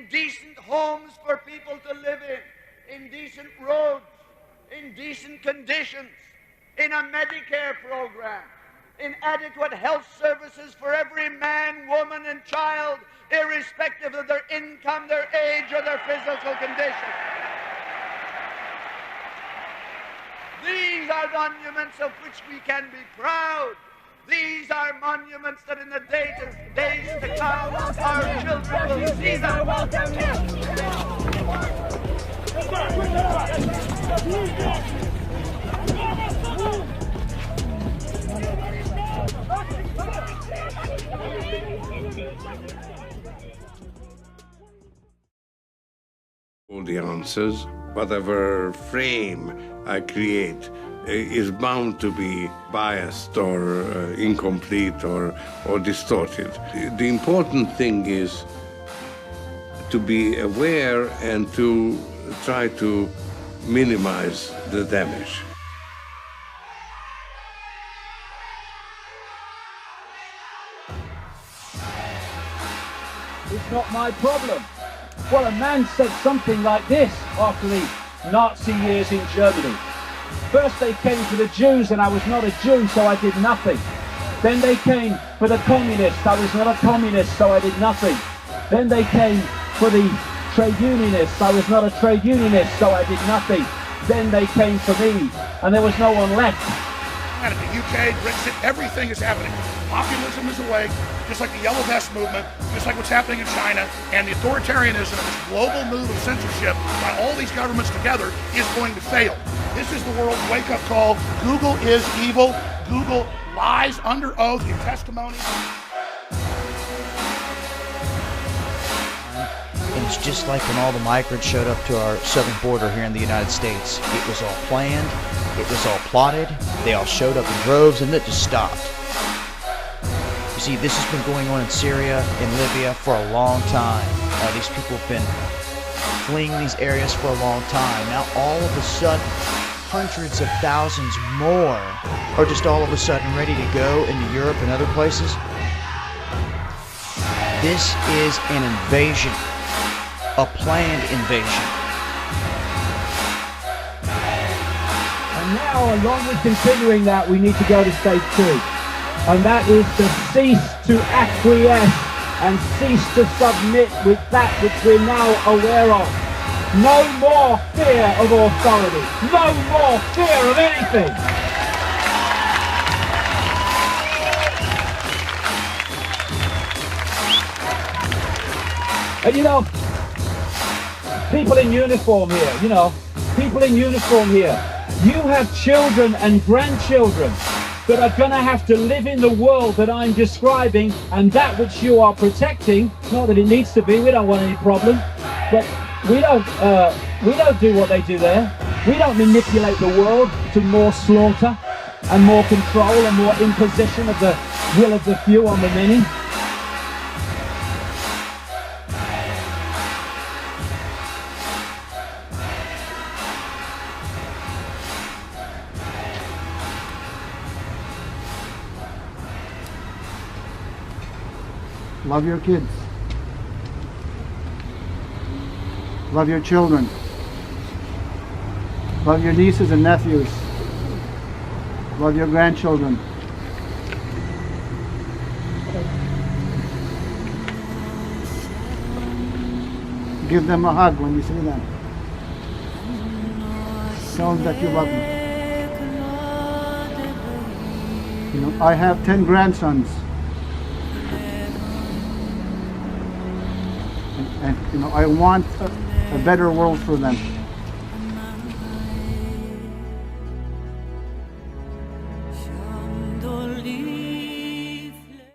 in decent homes for people to live in decent roads, in decent conditions, in a Medicare program, in adequate health services for every man, woman, and child, irrespective of their income, their age, or their physical condition. These are monuments of which we can be proud. These are monuments that in the days to come, our children will see them. All the answers, whatever frame I create, is bound to be biased or incomplete or distorted. The important thing is to be aware and to try to minimize the damage. It's not my problem. Well, a man said something like this after the Nazi years in Germany. First they came for the Jews and I was not a Jew, so I did nothing. Then they came for the communists. I was not a communist, so I did nothing. Then they came for the trade unionists. I was not a trade unionist, so I did nothing. Then they came for me, and there was no one left. And in the UK, Brexit, everything is happening. Populism is awake, just like the Yellow Vest movement, just like what's happening in China, and the authoritarianism, this global move of censorship by all these governments together is going to fail. This is the world's wake-up call. Google is evil. Google lies under oath in testimony. And it's just like when all the migrants showed up to our southern border here in the United States. It was all planned, it was all plotted, they all showed up in droves, and it just stopped. You see, this has been going on in Syria and Libya for a long time. These people have been fleeing these areas for a long time. Now all of a sudden, hundreds of thousands more are just all of a sudden ready to go into Europe and other places. This is an invasion, a planned invasion. And now, along with continuing that, we need to go to stage 2. And that is to cease to acquiesce and cease to submit with that which we're now aware of. No more fear of authority. No more fear of anything. And you know, people in uniform here, people in uniform here, you have children and grandchildren that are going to have to live in the world that I'm describing, and that which you are protecting. Not that it needs to be, we don't want any problem, but we don't do what they do there. We don't manipulate the world to more slaughter and more control and more imposition of the will of the few on the many. Love your kids. Love your children. Love your nieces and nephews. Love your grandchildren. Give them a hug when you see them. Tell them that you love them. I have 10 grandsons. And I want a better world for them.